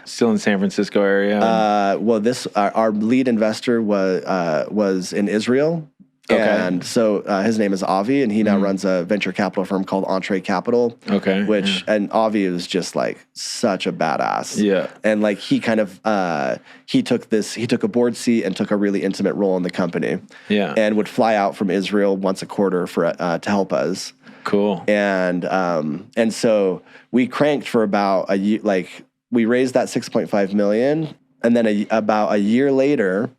Still in San Francisco area? Well, our lead investor was in Israel. Okay. And so his name is Avi, and he now runs a venture capital firm called Entree Capital. Okay. And Avi is just like such a badass. Yeah. And like he kind of he took a board seat and took a really intimate role in the company. Yeah. And would fly out from Israel once a quarter to help us. Cool. And so we cranked for about a year. Like we raised that $6.5 million. And then about a year later,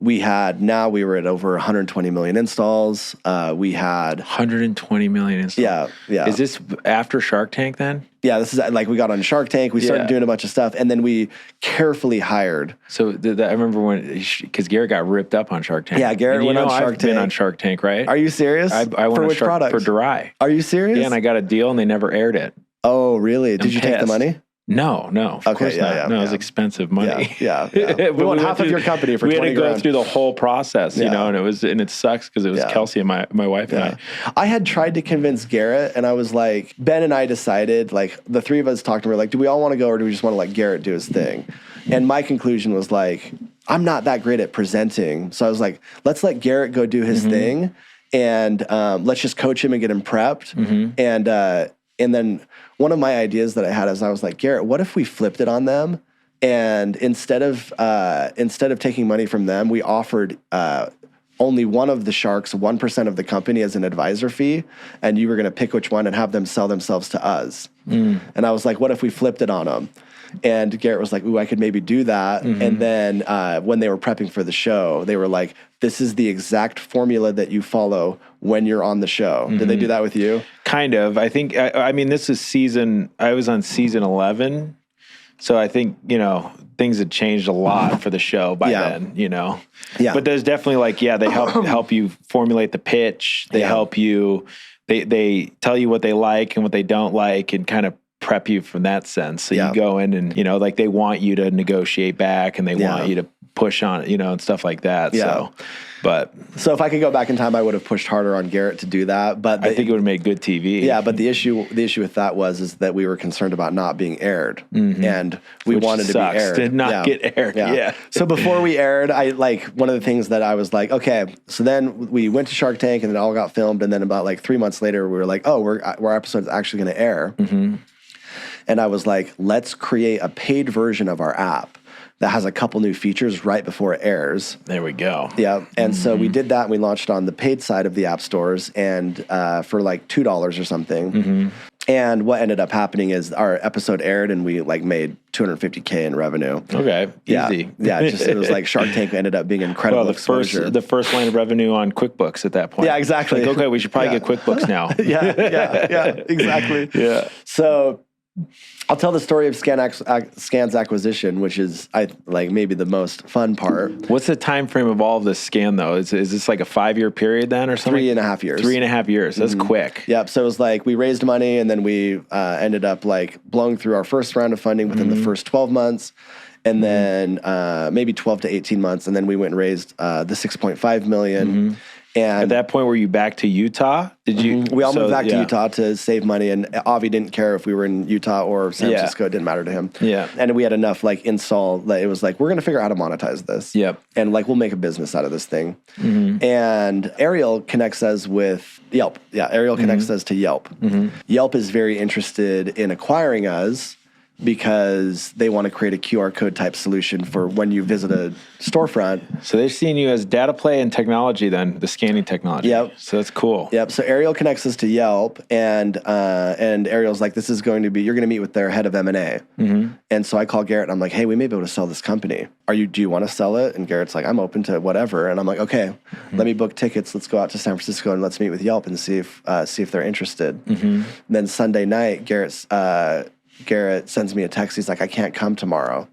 we were at over 120 million installs. We had 120 million installs. Yeah. Is this after Shark Tank then? Yeah, this is like we got on Shark Tank. We started doing a bunch of stuff, and then we carefully hired. So I remember when, because Garrett got ripped up on Shark Tank. Yeah, Garrett went on Shark Tank. I've been on Shark Tank, right? Are you serious? I went for on which Shark product? For Durai. Are you serious? Yeah, and I got a deal, and they never aired it. Oh, really? Did you take the money? No, of course not. No, it was expensive money. Yeah. We want half of your company for $20,000. We had to go through the whole process, you know, and it sucks because it was Kelsey and my wife and I. I had tried to convince Garrett, and I was like, Ben and I decided, like, the three of us talked to her, like, do we all want to go, or do we just want to let Garrett do his thing? And my conclusion was like, I'm not that great at presenting, so I was like, let's let Garrett go do his thing, and let's just coach him and get him prepped, and then one of my ideas that I had is I was like, Garrett, what if we flipped it on them? And instead of taking money from them, we offered only one of the sharks 1% of the company as an advisor fee, and you were going to pick which one and have them sell themselves to us. And I was like, what if we flipped it on them? And Garrett was like, ooh, I could maybe do that. And then when they were prepping for the show, they were like, this is the exact formula that you follow when you're on the show. Did they do that with you? Kind of. I think, I mean, I was on season 11. So I think, things had changed a lot for the show by then, Yeah. But there's definitely like, they help you formulate the pitch. They help you, they tell you what they like and what they don't like and kind of prep you from that sense. So you go in and, like they want you to negotiate back and they want you to push on it, and stuff like that. Yeah. So if I could go back in time, I would have pushed harder on Garrett to do that. But I think it would have made good TV. Yeah, but the issue with that is that we were concerned about not being aired, and we wanted to be aired. Did not get aired. Yeah. So before we aired, one of the things that I was like, okay. So then we went to Shark Tank, and it all got filmed, and then about like 3 months later, we were like, oh, our episode's actually going to air. And I was like, let's create a paid version of our app that has a couple new features right before it airs. There we go. Yeah. And so we did that, and we launched on the paid side of the app stores, and for like $2 or something. And what ended up happening is our episode aired, and we like made $250K in revenue. Okay, easy. Yeah, it was like Shark Tank ended up being incredible exposure. The first line of revenue on QuickBooks at that point. Yeah, exactly. Like, okay, we should probably get QuickBooks now. Yeah, exactly. Yeah. So I'll tell the story of Scan's acquisition, which is maybe the most fun part. What's the time frame of all of this Scan though? Is this like a 5-year period then or something? 3.5 years. 3.5 years. That's quick. Yep. So it was like we raised money, and then we ended up like blowing through our first round of funding within the first 12 months. And then maybe 12 to 18 months. And then we went and raised the 6.5 million. And at that point, were you back to Utah? Did you? We all moved back to Utah to save money, and Avi didn't care if we were in Utah or San Francisco. It didn't matter to him. Yeah. And we had enough install that it was like, we're going to figure out how to monetize this. Yep. And we'll make a business out of this thing. And Ariel connects us with Yelp. Yeah, Ariel connects us to Yelp. Yelp is very interested in acquiring us because they want to create a QR code type solution for when you visit a storefront. So they're seeing you as data play and technology then, the scanning technology. Yep. So that's cool. Yep. So Ariel connects us to Yelp, and Ariel's like, this is going to be, you're going to meet with their head of M&A. And so I call Garrett, and I'm like, hey, we may be able to sell this company. Do you want to sell it? And Garrett's like, I'm open to whatever. And I'm like, okay, let me book tickets. Let's go out to San Francisco and let's meet with Yelp and see if they're interested. Then Sunday night, Garrett sends me a text. He's like, I can't come tomorrow.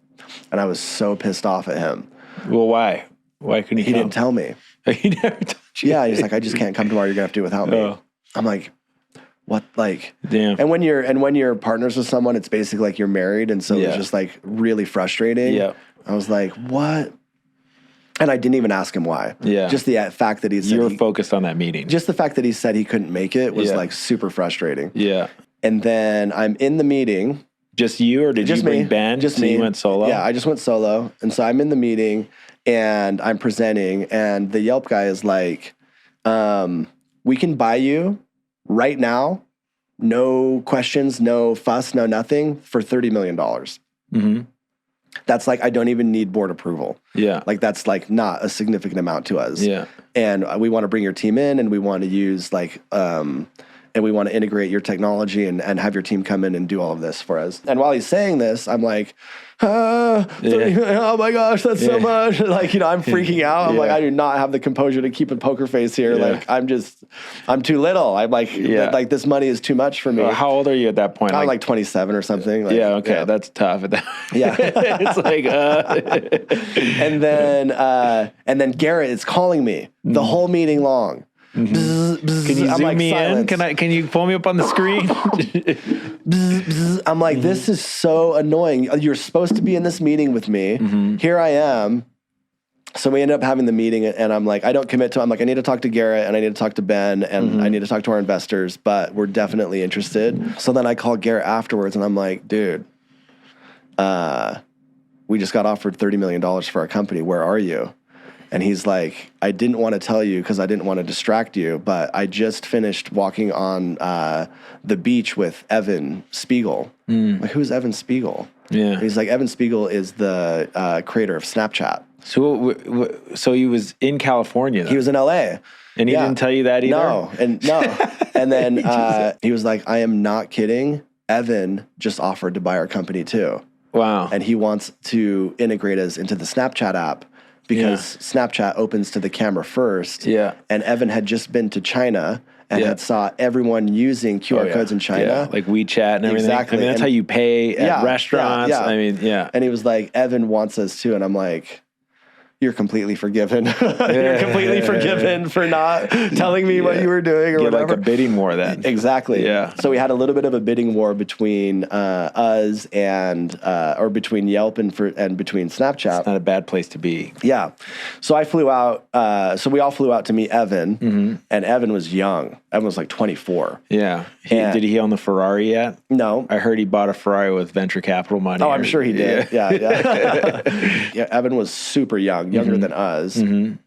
And I was so pissed off at him. Well, why? Why couldn't he come? He didn't tell me. He never told you? Yeah, he's like, I just can't come tomorrow. You're going to have to do it without me. Oh. I'm like, what? Damn. And when you're partners with someone, it's basically like you're married. And so it was just like really frustrating. Yeah. I was like, what? And I didn't even ask him why. Yeah. Just the fact that he said you were focused on that meeting. Just the fact that he said he couldn't make it was like super frustrating. Yeah. And then I'm in the meeting. Just you, or did you bring Ben? Just so me. You went solo? Yeah, I just went solo. And so I'm in the meeting, and I'm presenting, and the Yelp guy is like, we can buy you right now, no questions, no fuss, no nothing, for $30 million. That's like, I don't even need board approval. Yeah. Like, that's like not a significant amount to us. Yeah. And we want to bring your team in, and we want to use and we want to integrate your technology and have your team come in and do all of this for us. And while he's saying this, I'm like, oh my gosh, that's so much. Like, I'm freaking out. I'm like, I do not have the composure to keep a poker face here. Like, I'm too little. I'm like, like this money is too much for me. How old are you at that point? I'm like 27 or something. Like, okay, that's tough. It's like, and then Garrett is calling me the whole meeting long. Bzz, bzz. Can you zoom like, me silence. in? Can you pull me up on the screen? Bzz, bzz. I'm like, this is so annoying. You're supposed to be in this meeting with me. Here I am. So we ended up having the meeting, and I'm like, I don't commit to it. I'm like, I need to talk to Garrett, and I need to talk to Ben, and I need to talk to our investors, but we're definitely interested. So then I call Garrett afterwards, and I'm like, dude, we just got offered $30 million for our company. Where are you? And he's like, I didn't want to tell you because I didn't want to distract you, but I just finished walking on the beach with Evan Spiegel. Like, who's Evan Spiegel? And he's like, Evan Spiegel is the creator of Snapchat. So he was in California, though. He was in LA. And he didn't tell you that either? No. And then he was like, I am not kidding. Evan just offered to buy our company too. Wow. And he wants to integrate us into the Snapchat app, because Snapchat opens to the camera first. And Evan had just been to China and had saw everyone using QR codes in China. Like WeChat and everything. Exactly. I mean, that's how you pay at restaurants. I mean, And he was like, Evan wants us too. And I'm like, you're completely forgiven. You're completely forgiven for not telling me what you were doing or whatever. Like a bidding war then. Exactly. So we had a little bit of a bidding war between us and, or between Yelp and between Snapchat. It's not a bad place to be. Yeah. So I flew out, so we all flew out to meet Evan, and Evan was young. Evan was like 24. Did he own the Ferrari yet? No. I heard he bought a Ferrari with venture capital money. Oh, I'm sure he did. Evan was super young, younger than us. And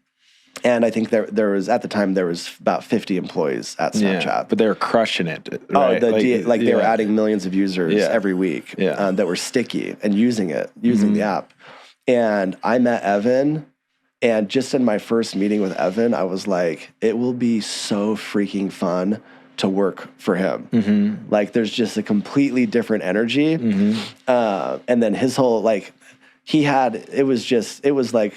I think there was, at the time, there was about 50 employees at Snapchat. But they were crushing it. Right? They were adding millions of users every week that were sticky and using the app. And I met Evan, and just in my first meeting with Evan, I was like, it will be so freaking fun to work for him. Like, there's just a completely different energy. And then his whole, like, it was like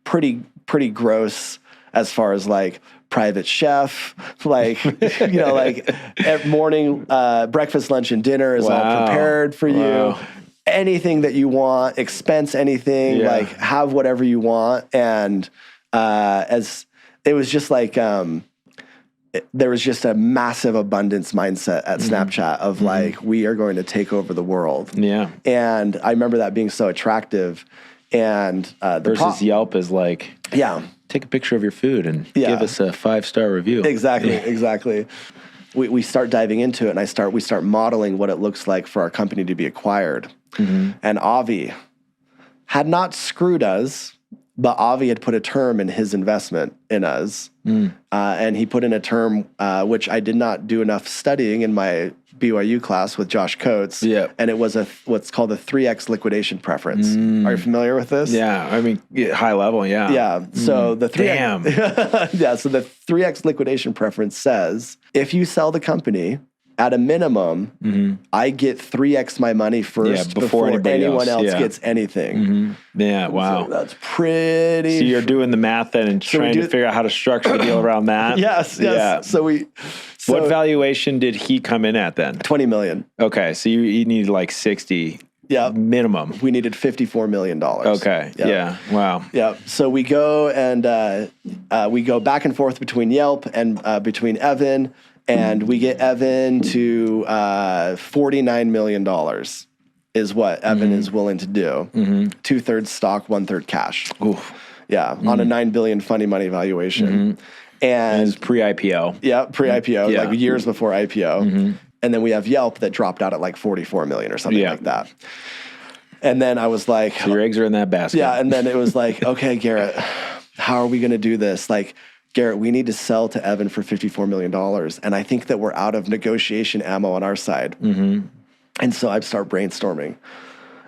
pretty gross as far as like private chef, like, like morning, breakfast, lunch, and dinner is all prepared for you. Anything that you want, expense anything, like have whatever you want. And as it was just like, there was just a massive abundance mindset at Snapchat of like, we are going to take over the world. And I remember that being so attractive. And versus Yelp is like, take a picture of your food and give us a 5-star review. Exactly. We start diving into it, and we start modeling what it looks like for our company to be acquired. And Avi had not screwed us, but Avi had put a term in his investment in us. And he put in a term, which I did not do enough studying in my BYU class with Josh Coates. And it was what's called a 3x liquidation preference. Are you familiar with this? I mean, high level, So the 3x, so the 3x liquidation preference says, if you sell the company, at a minimum, I get 3x my money first before anyone else gets anything. Wow. So that's pretty. So you're doing the math then and trying to figure out how to structure the deal around that? Yes. So what valuation did he come in at then? 20 million. Okay, so you needed like 60 minimum. We needed $54 million. Okay, wow. So we go and we go back and forth between Yelp and between Evan. And we get Evan to $49 million is what Evan is willing to do. 2/3 stock, 1/3 cash. On a $9 billion funny money valuation. And it's pre-IPO. Pre-IPO, like years before IPO. And then we have Yelp that dropped out at like 44 million or something like that. And then I was like, so your eggs are in that basket. And then it was like, okay, Garrett, how are we going to do this? Like, Garrett, we need to sell to Evan for $54 million. And I think that we're out of negotiation ammo on our side. And so I start brainstorming.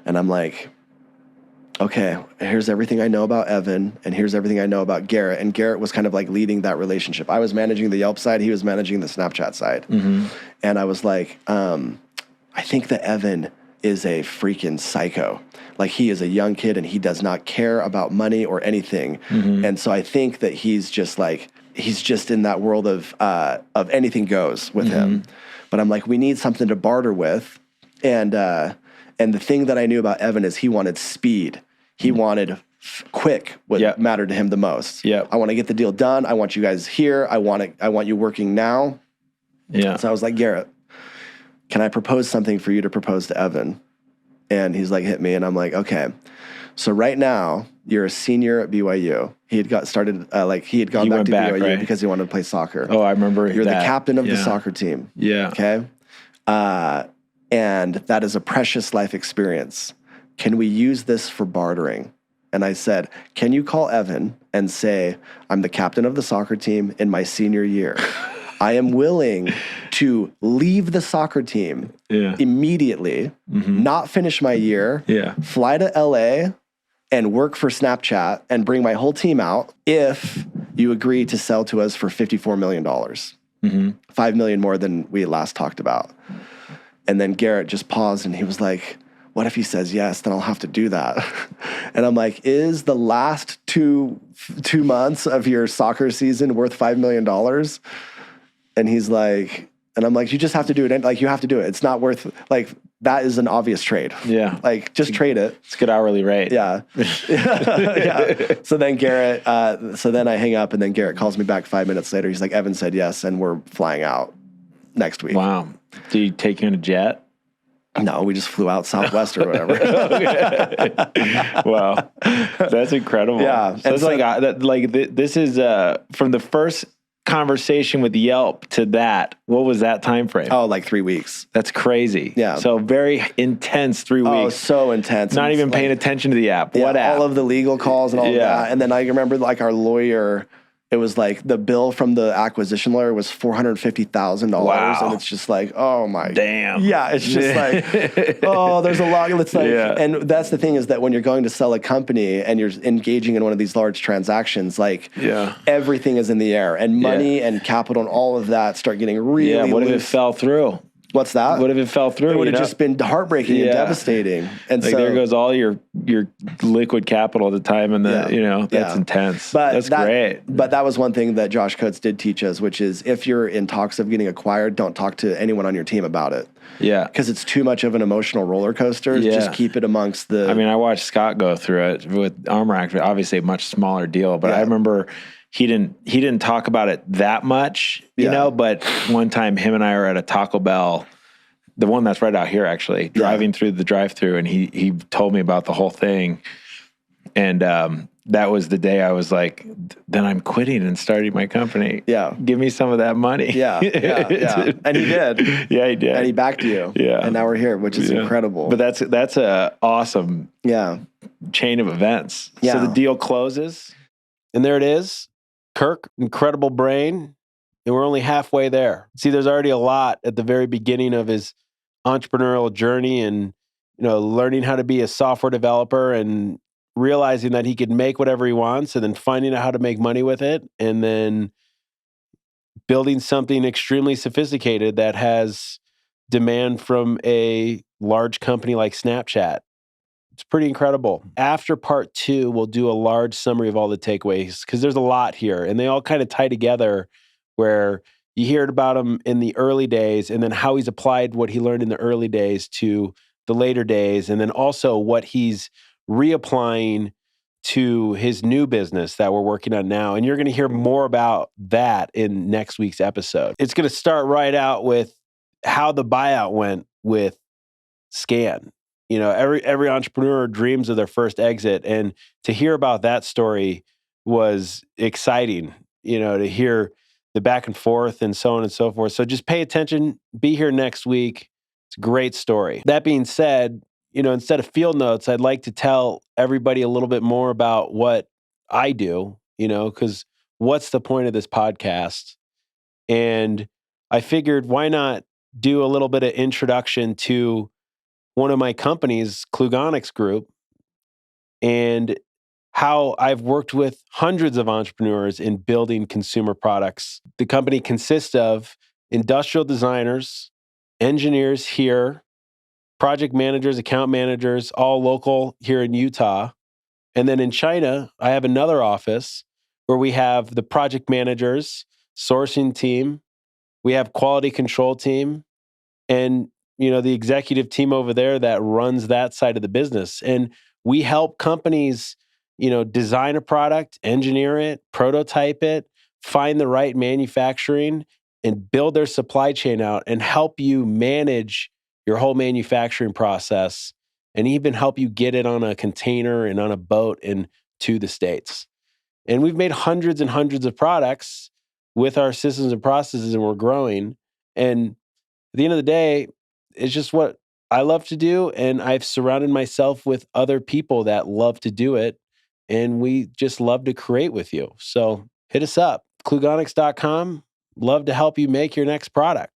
And I'm like, okay, here's everything I know about Evan, and here's everything I know about Garrett. And Garrett was kind of like leading that relationship. I was managing the Yelp side, he was managing the Snapchat side. And I was like, I think that Evan is a freaking psycho. Like, he is a young kid and he does not care about money or anything. And so I think that he's just in that world of anything goes with him. But I'm like, we need something to barter with. And the thing that I knew about Evan is he wanted speed. He wanted quick, what mattered to him the most. I want to get the deal done. I want you guys here. I want you working now. So I was like, Garrett, can I propose something for you to propose to Evan? And he's like, hit me. And I'm like, okay. So right now, you're a senior at BYU. He had gone back to BYU because he wanted to play soccer. Oh, I remember You're the captain of the soccer team. Okay. And that is a precious life experience. Can we use this for bartering? And I said, can you call Evan and say, I'm the captain of the soccer team in my senior year. I am willing to leave the soccer team immediately, not finish my year, fly to LA and work for Snapchat and bring my whole team out if you agree to sell to us for $54 million. $5 million more than we last talked about. And then Garrett just paused and he was like, what if he says yes, then I'll have to do that. And I'm like, is the last two months of your soccer season worth $5 million? And he's like, and I'm like, you just have to do it. Like, you have to do it. It's not worth, like, that is an obvious trade. Like, just trade it. It's a good hourly rate. So then I hang up and then Garrett calls me back 5 minutes later. He's like, Evan said yes, and we're flying out next week. Wow. Did you take you in a jet? No, we just flew out Southwest or whatever. Wow. That's incredible. This is from the first conversation with Yelp to that. What was that time frame? Oh, like 3 weeks. That's crazy. Yeah. So very intense 3 weeks. Oh, so intense. Not even paying attention to the app. What app? All of the legal calls and all of that. And then I remember, like, our lawyer, it was like the bill from the acquisition lawyer was $450,000. Wow. And it's just like, oh my. Damn. Yeah. It's just like, oh, there's a lot. It's like, and that's the thing, is that when you're going to sell a company and you're engaging in one of these large transactions, like everything is in the air, and money and capital and all of that start getting really what if it fell through? What's that? What if it fell through? It would have just been heartbreaking and devastating. And like, so there goes all your liquid capital at the time, and that's intense. But that's great. But that was one thing that Josh Coates did teach us, which is, if you're in talks of getting acquired, don't talk to anyone on your team about it. Yeah. Because it's too much of an emotional roller coaster. Yeah. Just keep it amongst the... I mean, I watched Scott go through it with Armor Act, obviously a much smaller deal, but I remember he didn't talk about it that much, but one time him and I were at a Taco Bell, the one that's right out here, actually, driving through the drive-thru, and he told me about the whole thing. And that was the day I was like, then I'm quitting and starting my company. Yeah. Give me some of that money. Yeah. And he did. Yeah, he did. And he backed you. Yeah. And now we're here, which is incredible. But that's a awesome chain of events. Yeah. So the deal closes, and there it is. Kirk, incredible brain, and we're only halfway there. See, there's already a lot at the very beginning of his entrepreneurial journey, and learning how to be a software developer and realizing that he could make whatever he wants, and then finding out how to make money with it, and then building something extremely sophisticated that has demand from a large company like Snapchat. It's pretty incredible. After part 2, we'll do a large summary of all the takeaways, because there's a lot here, and they all kind of tie together, where you hear about him in the early days, and then how he's applied what he learned in the early days to the later days, and then also what he's reapplying to his new business that we're working on now. And you're going to hear more about that in next week's episode. It's going to start right out with how the buyout went with Scan. Every entrepreneur dreams of their first exit, and to hear about that story was exciting, to hear the back and forth and so on and so forth. So just pay attention, be here next week. It's a great story. That being said, instead of field notes, I'd like to tell everybody a little bit more about what I do, because what's the point of this podcast? And I figured, why not do a little bit of introduction to one of my companies, Klugonyx Group. and how I've worked with hundreds of entrepreneurs in building consumer products. The company consists of industrial designers, engineers here, project managers, account managers, all local here in Utah. And then in China, I have another office where we have the project managers, sourcing team, we have quality control team, and the executive team over there that runs that side of the business. And we help companies, design a product, engineer it, prototype it, find the right manufacturing, and build their supply chain out and help you manage your whole manufacturing process and even help you get it on a container and on a boat and to the States. And we've made hundreds and hundreds of products with our systems and processes, and we're growing. And at the end of the day, it's just what I love to do. And I've surrounded myself with other people that love to do it. And we just love to create with you. So hit us up, klugonyx.com. Love to help you make your next product.